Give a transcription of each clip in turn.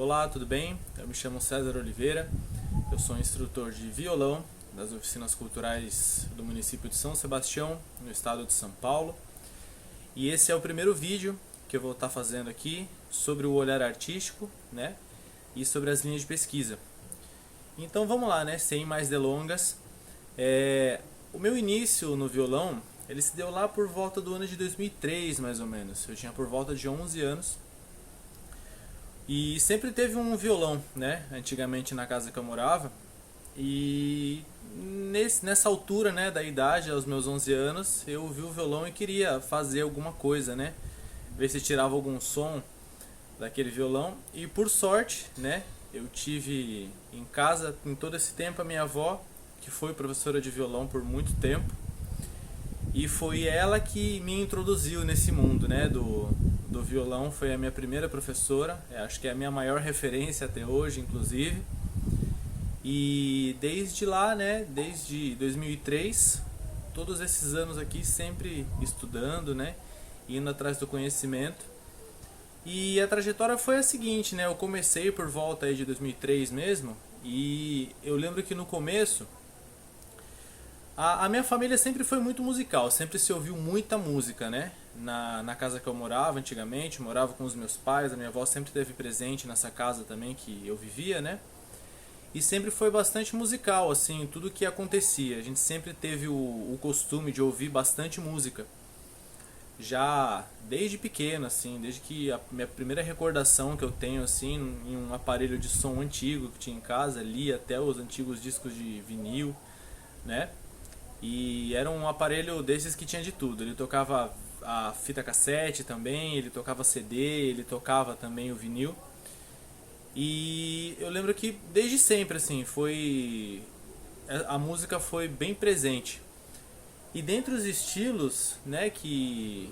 Olá, tudo bem? Eu me chamo César Oliveira, eu sou instrutor de violão das oficinas culturais do município de São Sebastião, no estado de São Paulo. E esse é o primeiro vídeo que eu vou estar fazendo aqui sobre o olhar artístico, né? E sobre as linhas de pesquisa. Então vamos lá, né? Sem mais delongas. O meu início no violão, ele se deu lá por volta do ano de 2003, mais ou menos. Eu tinha por volta de 11 anos. E sempre teve um violão, né? Antigamente na casa que eu morava. E nessa altura, né, da idade, aos meus 11 anos, eu vi o violão e queria fazer alguma coisa, né? Ver se tirava algum som daquele violão. E por sorte, né, eu tive em casa, em todo esse tempo, a minha avó, que foi professora de violão por muito tempo. E foi ela que me introduziu nesse mundo, né, do violão. Foi a minha primeira professora, acho que é a minha maior referência até hoje, inclusive. E desde lá, né, desde 2003, todos esses anos aqui sempre estudando, né, indo atrás do conhecimento. E a trajetória foi a seguinte, né, eu comecei por volta aí de 2003 mesmo, e eu lembro que no começo a minha família sempre foi muito musical, sempre se ouviu muita música, né? Na casa que eu morava antigamente, morava com os meus pais, a minha avó sempre esteve presente nessa casa também que eu vivia, né? E sempre foi bastante musical, assim, tudo que acontecia. A gente sempre teve o costume de ouvir bastante música. Já desde pequeno, assim, desde que a minha primeira recordação que eu tenho, assim, em um aparelho de som antigo que tinha em casa, ali até os antigos discos de vinil, né? E era um aparelho desses que tinha de tudo. Ele tocava a fita cassete também, ele tocava CD, ele tocava também o vinil. E eu lembro que desde sempre assim, a música foi bem presente. E dentre os estilos, né, que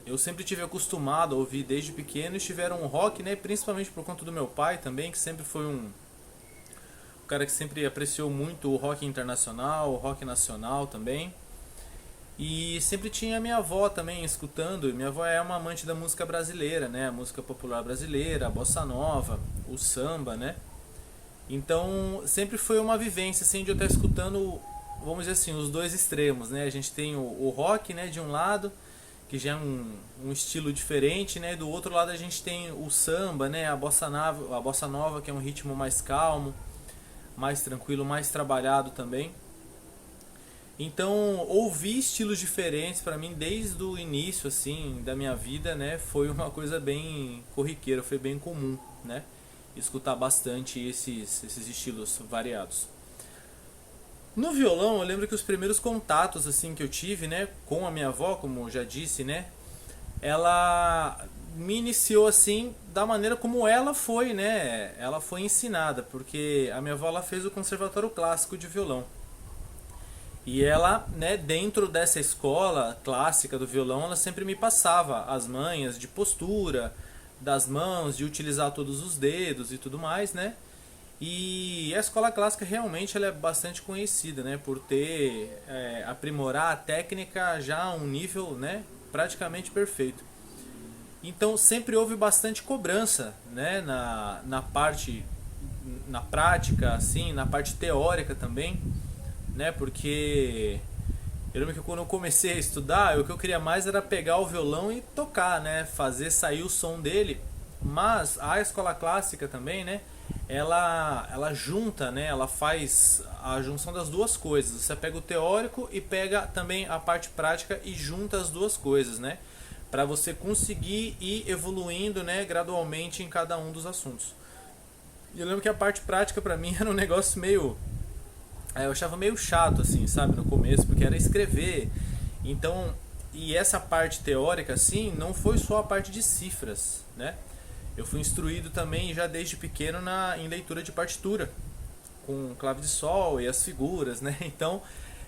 eu sempre tive acostumado a ouvir desde pequeno, estiveram o rock, né, principalmente por conta do meu pai também, que sempre foi um cara que sempre apreciou muito o rock internacional, o rock nacional também. E sempre tinha a minha avó também escutando. Minha avó é uma amante da música brasileira, né? A música popular brasileira, a bossa nova, o samba, né? Então sempre foi uma vivência assim de eu estar escutando, vamos dizer assim, os dois extremos, né? A gente tem o rock, né, de um lado, que já é um estilo diferente, né? Do outro lado a gente tem o samba, né? A bossa nova, que é um ritmo mais calmo, mais tranquilo, mais trabalhado também. Então, ouvir estilos diferentes para mim desde o início assim da minha vida, né, foi uma coisa bem corriqueira, foi bem comum, né? Escutar bastante esses estilos variados. No violão, eu lembro que os primeiros contatos assim que eu tive, né, com a minha avó, como eu já disse, né, ela me iniciou assim da maneira como ela foi, né? Ela foi ensinada, porque a minha avó ela fez o conservatório clássico de violão. E ela, né, dentro dessa escola clássica do violão, ela sempre me passava as manhas de postura, das mãos, de utilizar todos os dedos e tudo mais, né? E a escola clássica realmente ela é bastante conhecida, né, por ter aprimorar a técnica já a um nível, né, praticamente perfeito. Então sempre houve bastante cobrança, né, na prática, assim, na parte teórica também, né, porque eu lembro que quando eu comecei a estudar, o que eu queria mais era pegar o violão e tocar, né, fazer sair o som dele. Mas a escola clássica também, né, ela junta, né, ela faz a junção das duas coisas. Você pega o teórico e pega também a parte prática e junta as duas coisas, né? Para você conseguir ir evoluindo, né, gradualmente em cada um dos assuntos. E eu lembro que a parte prática para mim era um negócio meio eu achava meio chato assim, sabe, no começo, porque era escrever. Então, e essa parte teórica assim, não foi só a parte de cifras, né? Eu fui instruído também já desde pequeno em leitura de partitura, com clave de sol e as figuras, né? Então,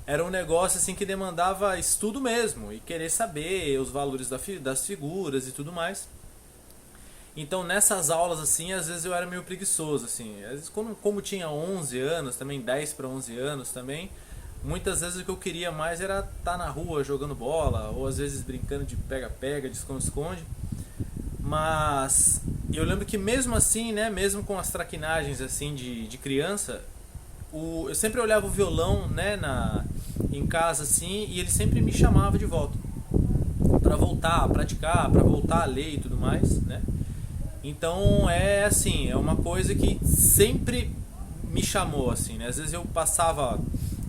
era um negócio assim que demandava estudo mesmo e querer saber os valores das figuras e tudo mais. Então nessas aulas assim, às vezes eu era meio preguiçoso assim. Às vezes como tinha 11 anos, também 10 para 11 anos também, muitas vezes o que eu queria mais era estar na rua jogando bola ou às vezes brincando de pega-pega, de esconde-esconde. Mas eu lembro que mesmo assim, né, mesmo com as traquinagens assim de criança, eu sempre olhava o violão, né, em casa assim, e ele sempre me chamava de volta para voltar a praticar, para voltar a ler e tudo mais, né? Então é assim, é uma coisa que sempre me chamou assim, né? Às vezes eu passava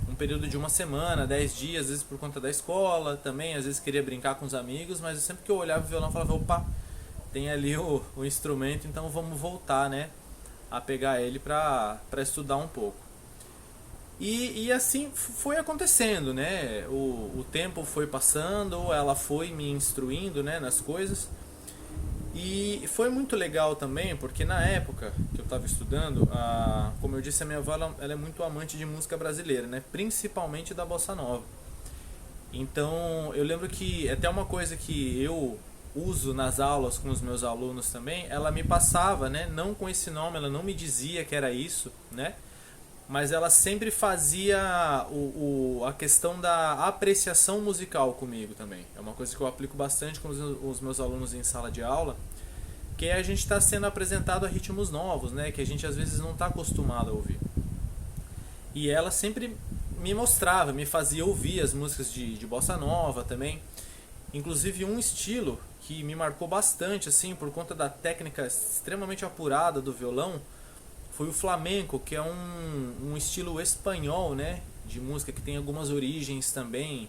um período de uma semana, 10 dias, às vezes por conta da escola também, às vezes queria brincar com os amigos, mas sempre que eu olhava o violão eu falava, opa, tem ali o instrumento, então vamos voltar, né, a pegar ele para estudar um pouco. E assim foi acontecendo, né? O tempo foi passando, ela foi me instruindo, né, nas coisas. E foi muito legal também, porque na época que eu estava estudando, como eu disse, a minha avó ela é muito amante de música brasileira, né? Principalmente da bossa nova. Então eu lembro que até uma coisa que eu uso nas aulas com os meus alunos também, ela me passava, né? Não com esse nome, ela não me dizia que era isso, né? Mas ela sempre fazia a questão da apreciação musical comigo também. É uma coisa que eu aplico bastante com os meus alunos em sala de aula, que é a gente está sendo apresentado a ritmos novos, né? Que a gente às vezes não está acostumado a ouvir. E ela sempre me mostrava, me fazia ouvir as músicas de bossa nova também. Inclusive um estilo que me marcou bastante, assim, por conta da técnica extremamente apurada do violão, foi o flamenco, que é um estilo espanhol, né, de música que tem algumas origens também,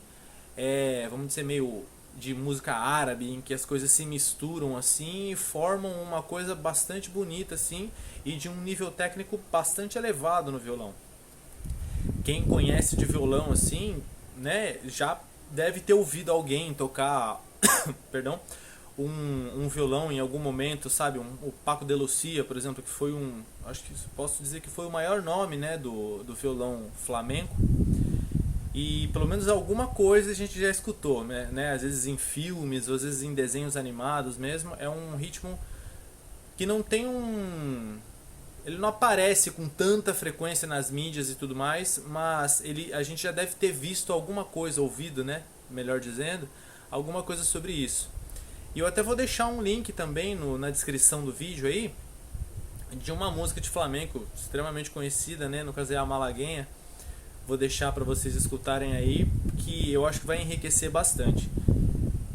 vamos dizer, meio de música árabe, em que as coisas se misturam assim e formam uma coisa bastante bonita assim e de um nível técnico bastante elevado no violão. Quem conhece de violão assim, né, já deve ter ouvido alguém tocar, perdão, um violão em algum momento, sabe? O Paco de Lucia, por exemplo, que foi acho que posso dizer que foi o maior nome, né, do violão flamenco. E pelo menos alguma coisa a gente já escutou, né? Às vezes em filmes, ou às vezes em desenhos animados mesmo. É um ritmo que não tem ele não aparece com tanta frequência nas mídias e tudo mais, mas a gente já deve ter visto alguma coisa, ouvido, né? Melhor dizendo, alguma coisa sobre isso. E eu até vou deixar um link também na descrição do vídeo aí, de uma música de flamenco extremamente conhecida, né? No caso é a Malaguenha. Vou deixar para vocês escutarem aí, que eu acho que vai enriquecer bastante.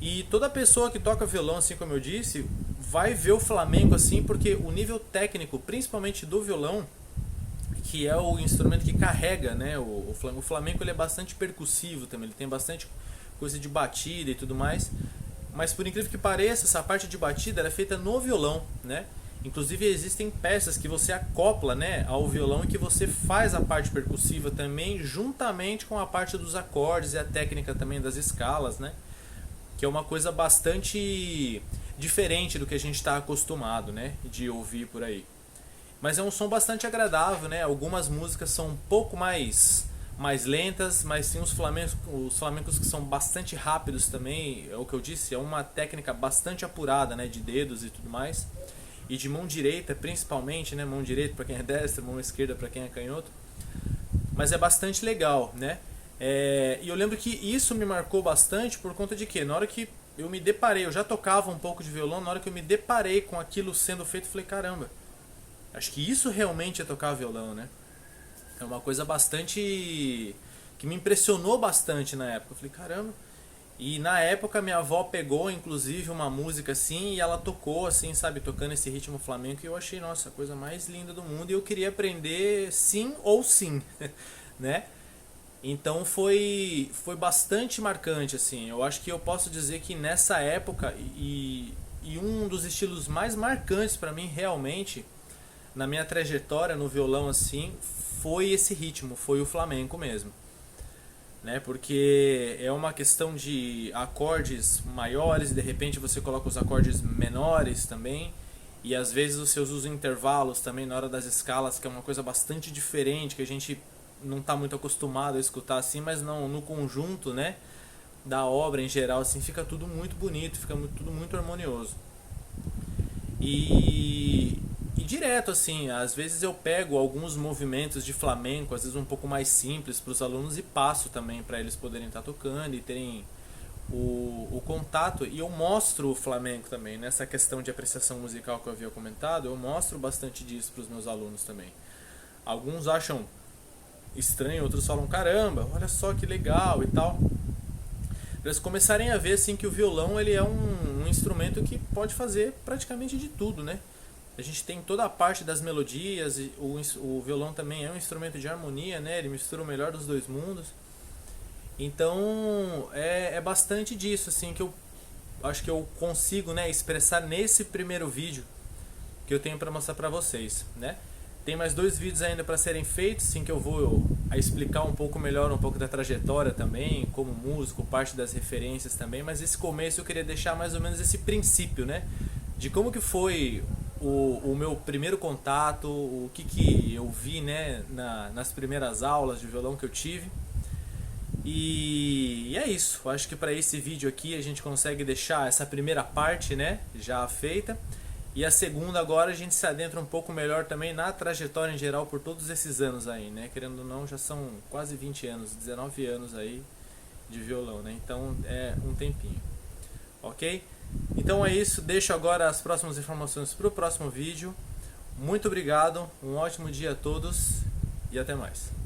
E toda pessoa que toca violão, assim como eu disse, vai ver o flamenco assim, porque o nível técnico, principalmente do violão, que é o instrumento que carrega, né? O flamenco ele é bastante percussivo também, ele tem bastante coisa de batida e tudo mais. Mas por incrível que pareça, essa parte de batida ela é feita no violão, né? Inclusive existem peças que você acopla, né, ao violão e que você faz a parte percussiva também, juntamente com a parte dos acordes e a técnica também das escalas, né? Que é uma coisa bastante diferente do que a gente está acostumado, né, de ouvir por aí. Mas é um som bastante agradável, né? Algumas músicas são um pouco mais lentas, mas tem os flamencos que são bastante rápidos também. É o que eu disse, é uma técnica bastante apurada, né, de dedos e tudo mais. E de mão direita principalmente, né? Mão direita para quem é destra, mão esquerda para quem é canhoto. Mas é bastante legal, né? E eu lembro que isso me marcou bastante por conta de que na hora que eu me deparei, eu já tocava um pouco de violão, na hora que eu me deparei com aquilo sendo feito, eu falei, caramba, acho que isso realmente é tocar violão, né? É uma coisa bastante que me impressionou bastante na época. Eu falei, caramba. E na época minha avó pegou inclusive uma música assim e ela tocou assim, sabe, tocando esse ritmo flamenco, e eu achei, nossa, a coisa mais linda do mundo, e eu queria aprender sim ou sim, né? Então foi bastante marcante assim. Eu acho que eu posso dizer que nessa época e um dos estilos mais marcantes para mim realmente na minha trajetória no violão assim, foi esse ritmo, foi o flamenco mesmo. Né? Porque é uma questão de acordes maiores, de repente você coloca os acordes menores também, e às vezes você usa os intervalos também na hora das escalas, que é uma coisa bastante diferente, que a gente não está muito acostumado a escutar assim, mas não, no conjunto, né, da obra em geral assim, fica tudo muito bonito, fica tudo muito harmonioso. E direto assim, às vezes eu pego alguns movimentos de flamenco, às vezes um pouco mais simples para os alunos, e passo também para eles poderem estar tocando e terem o contato, e eu mostro o flamenco também, nessa questão de apreciação musical que eu havia comentado, eu mostro bastante disso para os meus alunos também. Alguns acham estranho, outros falam, caramba, olha só que legal e tal. Para eles começarem a ver assim, que o violão ele é um instrumento que pode fazer praticamente de tudo, né? A gente tem toda a parte das melodias, e o violão também é um instrumento de harmonia, né? Ele mistura o melhor dos dois mundos. Então é bastante disso assim que eu acho que eu consigo, né, expressar nesse primeiro vídeo que eu tenho para mostrar para vocês, né? Tem mais 2 vídeos ainda para serem feitos, sim, que eu vou explicar um pouco melhor, um pouco da trajetória também, como músico, parte das referências também, mas esse começo eu queria deixar mais ou menos esse princípio, né? De como que foi o meu primeiro contato, o que eu vi, né, nas primeiras aulas de violão que eu tive. E é isso, eu acho que para esse vídeo aqui a gente consegue deixar essa primeira parte, né, já feita. E a segunda agora a gente se adentra um pouco melhor também na trajetória em geral por todos esses anos aí, né? Querendo ou não, já são quase 20 anos, 19 anos aí de violão, né? Então é um tempinho, ok? Então é isso, deixo agora as próximas informações para o próximo vídeo. Muito obrigado, um ótimo dia a todos e até mais.